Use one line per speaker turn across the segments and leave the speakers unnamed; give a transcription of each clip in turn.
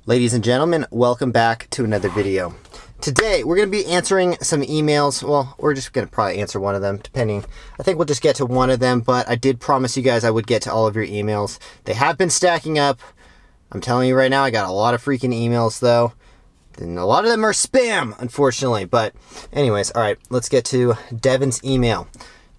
Ladies and gentlemen, welcome back to another video. Today, we're going to be answering some emails. Well, we're just going to probably answer one of them, depending. I think we'll just get to one of them, but I did promise you guys I would get to all of your emails. They have been stacking up. I'm telling you right now, I got a lot of freaking emails, though. And a lot of them are spam, unfortunately. But anyways, all right, let's get to Devin's email.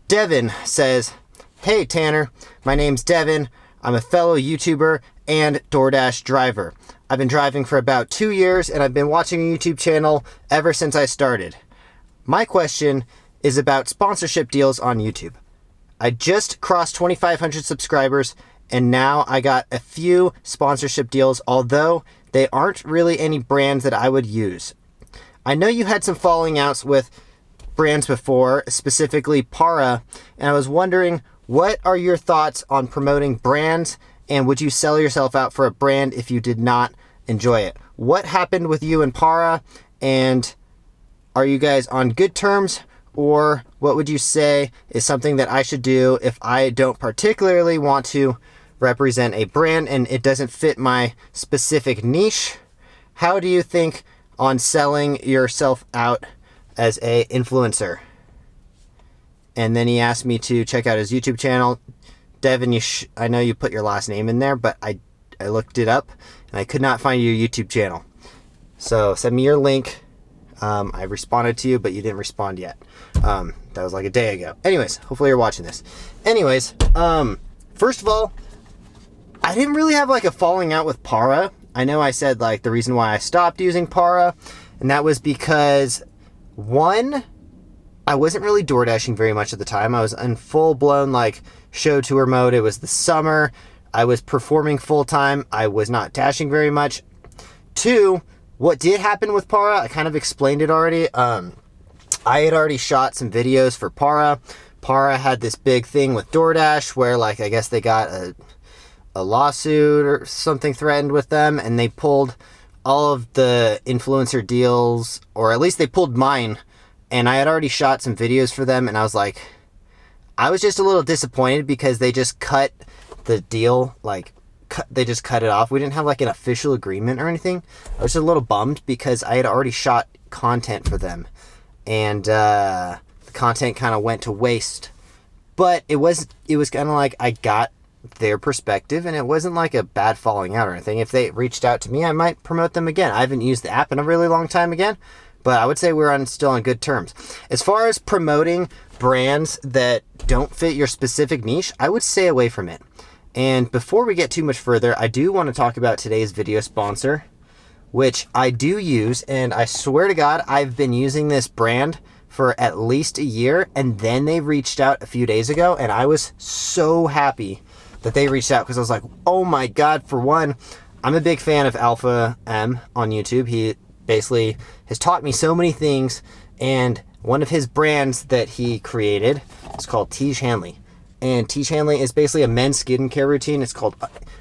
Devin says, "Hey, Tanner. My name's Devin. I'm a fellow YouTuber and Doordash driver. I've been driving for about 2 years, and I've been watching a YouTube channel ever since I started. My question is about sponsorship deals on YouTube. I just crossed 2,500 subscribers, and now I got a few sponsorship deals, although they aren't really any brands that I would use. I know you had some falling outs with brands before, specifically Para, and I was wondering, what are your thoughts on promoting brands, and would you sell yourself out for a brand if you did not enjoy it? What happened with you and Para, and are you guys on good terms, or what would you say is something that I should do if I don't particularly want to represent a brand and it doesn't fit my specific niche? How do you think on selling yourself out as a influencer?" And then he asked me to check out his YouTube channel. Devin, I know you put your last name in there, but I looked it up and I could not find your YouTube channel. So send me your link. I responded to you, but you didn't respond yet. That was like a day ago. Anyways, hopefully you're watching this. Anyways, first of all, I didn't really have like a falling out with Para. I know I said like the reason why I stopped using Para, and that was because, one, I wasn't really door dashing very much at the time. I was in full-blown like show tour mode. It was the summer. I was performing full-time. I was not dashing very much. Two, what did happen with Para, I kind of explained it already. I had already shot some videos for Para. Para had this big thing with Doordash where, like, I guess they got a lawsuit or something threatened with them, and they pulled all of the influencer deals, or at least they pulled mine. And I had already shot some videos for them, and I was like, I was just a little disappointed because they just cut the deal, like, they just cut it off. We didn't have like an official agreement or anything. I was just a little bummed because I had already shot content for them, and the content kind of went to waste. But it was kind of like I got their perspective, and it wasn't like a bad falling out or anything. If they reached out to me, I might promote them again. I haven't used the app in a really long time again, but I would say we're still on good terms. As far as promoting brands that don't fit your specific niche, I would stay away from it. And before we get too much further, I do want to talk about today's video sponsor, which I do use, and I swear to God, I've been using this brand for at least a year, and then they reached out a few days ago, and I was so happy that they reached out because I was like, oh my God. For one, I'm a big fan of Alpha M on YouTube. He basically has taught me so many things, and one of his brands that he created is called Tiege Hanley. And Tiege Hanley is basically a men's skincare routine. It's called,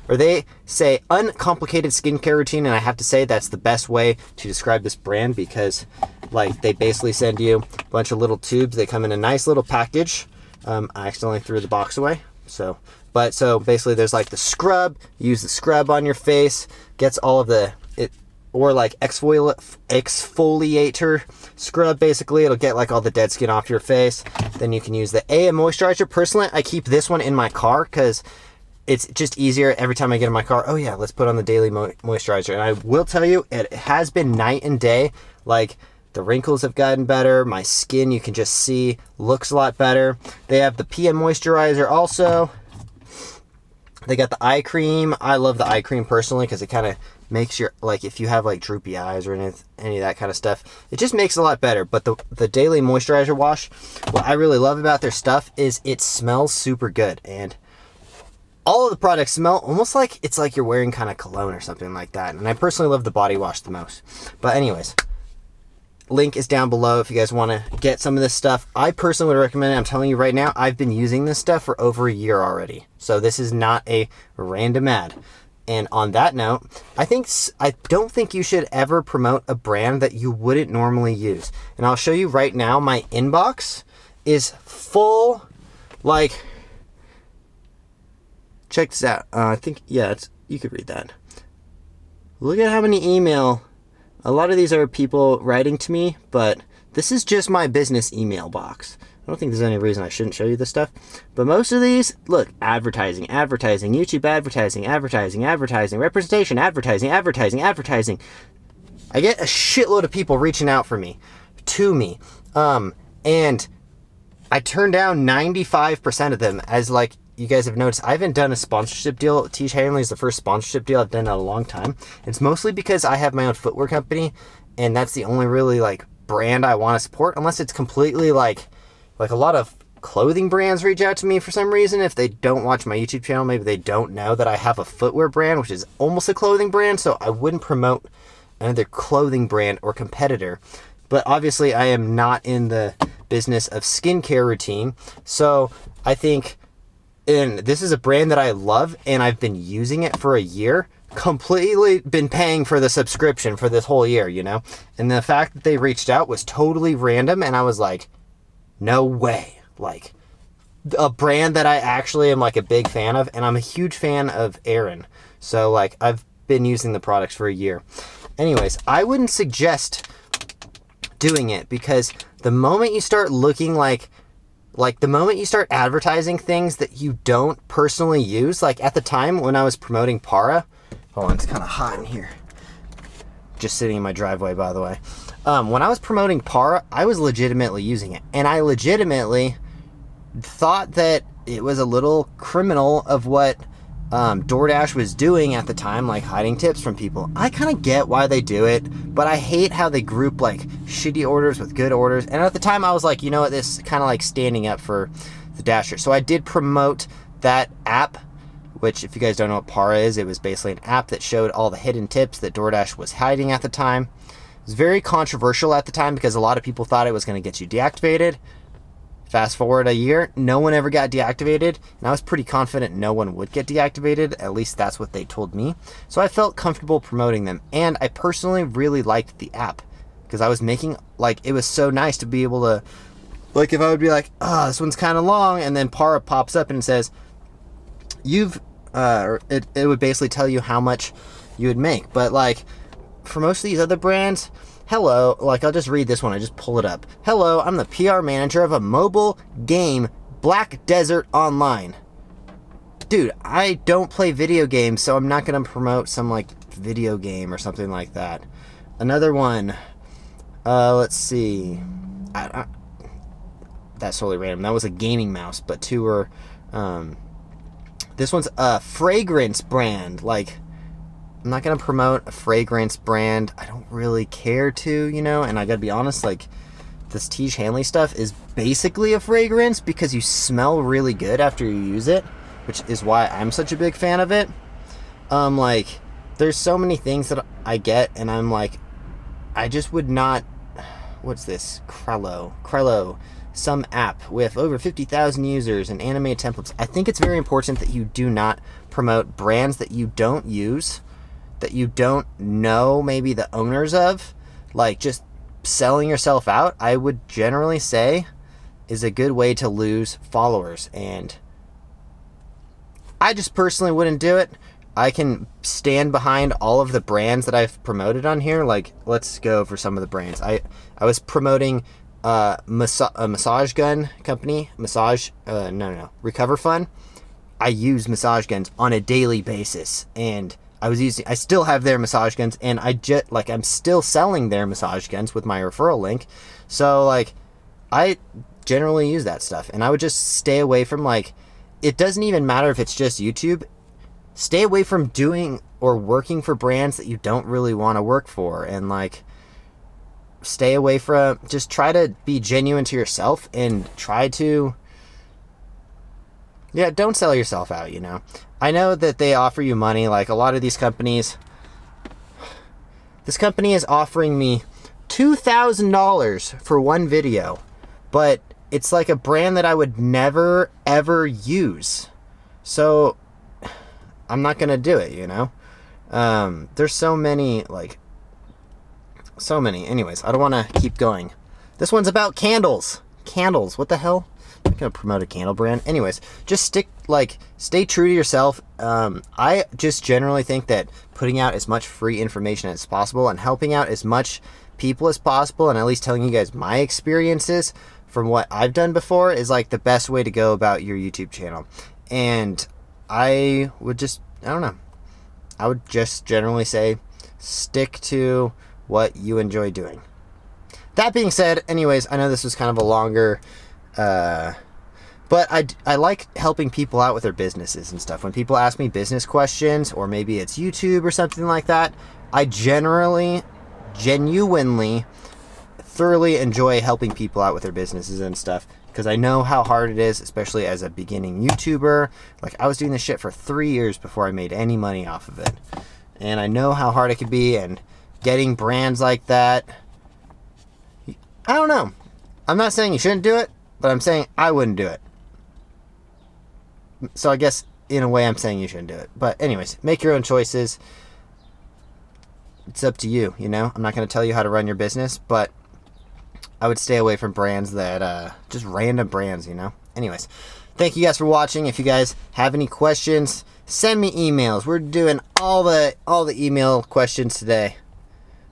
or they say, uncomplicated skincare routine, and I have to say that's the best way to describe this brand because, like, they basically send you a bunch of little tubes. They come in a nice little package. I accidentally threw the box away. So basically there's like the scrub. You use the scrub on your face, gets all of the, or like exfoliator scrub, basically. It'll get like all the dead skin off your face. Then you can use the AM moisturizer. Personally, I keep this one in my car because it's just easier every time I get in my car. Oh yeah, let's put on the daily moisturizer. And I will tell you, it has been night and day. Like, the wrinkles have gotten better. My skin, you can just see, looks a lot better. They have the PM moisturizer also. They got the eye cream. I love the eye cream personally because it kind of makes your, like, if you have like droopy eyes or any of that kind of stuff, it just makes it a lot better. But the daily moisturizer wash, what I really love about their stuff is it smells super good, and all of the products smell almost like it's like you're wearing kind of cologne or something like that. And I personally love the body wash the most. But anyways, link is down below if you guys want to get some of this stuff. I personally would recommend it. I'm telling you right now, I've been using this stuff for over a year already. So this is not a random ad. And on that note, I don't think you should ever promote a brand that you wouldn't normally use. And I'll show you right now, my inbox is full, like, check this out. I think, yeah, you could read that. Look at how many email. A lot of these are people writing to me, but this is just my business email box. I don't think there's any reason I shouldn't show you this stuff. But most of these, look, advertising, YouTube advertising, representation, advertising. I get a shitload of people reaching out to me. And I turn down 95% of them. As like you guys have noticed, I haven't done a sponsorship deal. Tiege Hanley is the first sponsorship deal I've done in a long time. It's mostly because I have my own footwear company, and that's the only really like brand I want to support, unless it's completely like a lot of clothing brands reach out to me for some reason. If they don't watch my YouTube channel, maybe they don't know that I have a footwear brand, which is almost a clothing brand, so I wouldn't promote another clothing brand or competitor. But obviously I am not in the business of skincare routine, so I think, and this is a brand that I love, and I've been using it for a year, completely been paying for the subscription for this whole year, you know? And the fact that they reached out was totally random, and I was like, no way. Like, a brand that I actually am like a big fan of, and I'm a huge fan of Aaron. So like, I've been using the products for a year. Anyways, I wouldn't suggest doing it, because the moment you start looking like the moment you start advertising things that you don't personally use, like at the time when I was promoting Para, hold on, it's kind of hot in here. Just sitting in my driveway, by the way. When I was promoting Para, I was legitimately using it, and I legitimately thought that it was a little criminal of what Doordash was doing at the time, like hiding tips from people. I kind of get why they do it, but I hate how they group like shitty orders with good orders. And at the time I was like, you know what, this is kind of like standing up for the Dasher. So I did promote that app, which if you guys don't know what Para is, it was basically an app that showed all the hidden tips that Doordash was hiding at the time. It was very controversial at the time because a lot of people thought it was going to get you deactivated. Fast forward a year, no one ever got deactivated, and I was pretty confident no one would get deactivated. At least that's what they told me. So I felt comfortable promoting them, and I personally really liked the app because I was making, like, it was so nice to be able to, like, if I would be like, oh, this one's kind of long, and then Para pops up and says, it would basically tell you how much you would make. But like, for most of these other brands, hello, like I'll just read this one, I just pull it up. Hello, I'm the PR manager of a mobile game, Black Desert Online. Dude, I don't play video games, so I'm not going to promote some like video game or something like that. Another one, let's see. That's totally random. That was a gaming mouse, but two were, this one's a fragrance brand. Like, I'm not going to promote a fragrance brand. I don't really care to, you know, and I got to be honest, like, this Tiege Hanley stuff is basically a fragrance because you smell really good after you use it, which is why I'm such a big fan of it. Like, there's so many things that I get, and I'm like, I just would not, what's this? Krello, some app with over 50,000 users and animated templates. I think it's very important that you do not promote brands that you don't use, that you don't know maybe the owners of. Like, just selling yourself out, I would generally say, is a good way to lose followers. And I just personally wouldn't do it. I can stand behind all of the brands that I've promoted on here. Like, let's go over some of the brands. I was promoting a massage gun company, Recover Fun. I use massage guns on a daily basis, and I still have their massage guns, and I'm still selling their massage guns with my referral link. So like, I generally use that stuff, and I would just stay away from, like, it doesn't even matter if it's just YouTube. Stay away from doing or working for brands that you don't really want to work for, and like, stay away from, just try to be genuine to yourself and try to, yeah, don't sell yourself out, you know. I know that they offer you money, like a lot of these companies. This company is offering me $2,000 for one video, but it's like a brand that I would never ever use. So I'm not going to do it, you know. There's so many, Anyways, I don't want to keep going. This one's about candles. Candles, what the hell? gonna promote a candle brand. Anyways, just stay true to yourself. I just generally think that putting out as much free information as possible and helping out as much people as possible, and at least telling you guys my experiences from what I've done before, is like the best way to go about your YouTube channel. And I would just, I don't know, I would just generally say stick to what you enjoy doing. That being said, anyways, I know this was kind of a longer, but I like helping people out with their businesses and stuff. When people ask me business questions, or maybe it's YouTube or something like that, I genuinely, thoroughly enjoy helping people out with their businesses and stuff, because I know how hard it is, especially as a beginning YouTuber. Like, I was doing this shit for 3 years before I made any money off of it. And I know how hard it could be, and getting brands like that, I don't know. I'm not saying you shouldn't do it, but I'm saying I wouldn't do it. So I guess in a way I'm saying you shouldn't do it. But anyways, make your own choices. It's up to you, you know? I'm not going to tell you how to run your business, but I would stay away from brands that, just random brands, you know? Anyways, thank you guys for watching. If you guys have any questions, send me emails. We're doing all the email questions today.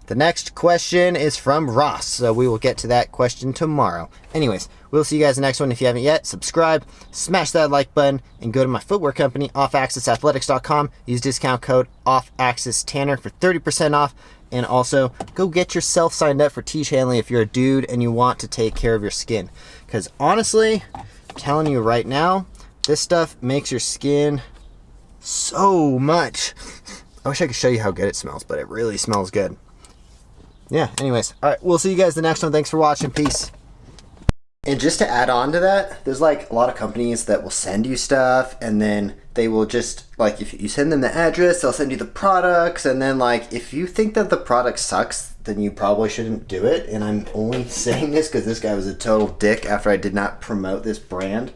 The next question is from Ross, so we will get to that question tomorrow. Anyways, we'll see you guys in the next one. If you haven't yet, subscribe, smash that like button, and go to my footwear company, offaxisathletics.com. Use discount code OFFAXISTanner for 30% off. And also, go get yourself signed up for Tiege Hanley if you're a dude and you want to take care of your skin. Because honestly, I'm telling you right now, this stuff makes your skin so much. I wish I could show you how good it smells, but it really smells good. Yeah, anyways, all right, we'll see you guys the next one. Thanks for watching. Peace. And just to add on to that, there's like a lot of companies that will send you stuff, and then they will just, like, if you send them the address, they'll send you the products, and then, like, if you think that the product sucks, then you probably shouldn't do it. And I'm only saying this because this guy was a total dick after I did not promote this brand.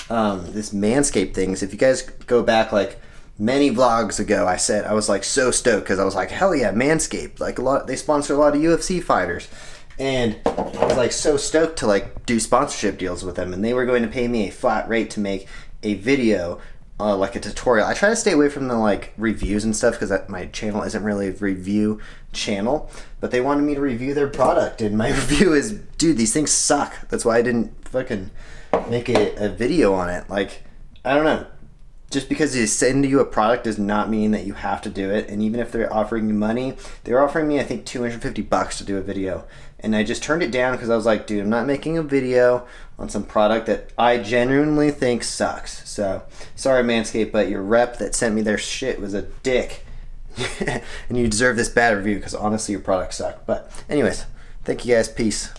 This Manscaped things, if you guys go back, like, many vlogs ago, I said I was like so stoked because I was like, hell yeah, Manscaped, like they sponsor a lot of UFC fighters, and I was like so stoked to like do sponsorship deals with them, and they were going to pay me a flat rate to make a video, like a tutorial. I try to stay away from the like reviews and stuff because my channel isn't really a review channel, but they wanted me to review their product, and my review is, dude, these things suck. That's why I didn't fucking make a video on it. Like, I don't know. Just because they send you a product does not mean that you have to do it. And even if they're offering you money, they're offering me, I think, $250 to do a video. And I just turned it down because I was like, dude, I'm not making a video on some product that I genuinely think sucks. So, sorry, Manscaped, but your rep that sent me their shit was a dick. And you deserve this bad review because honestly, your products suck. But anyways, thank you guys. Peace.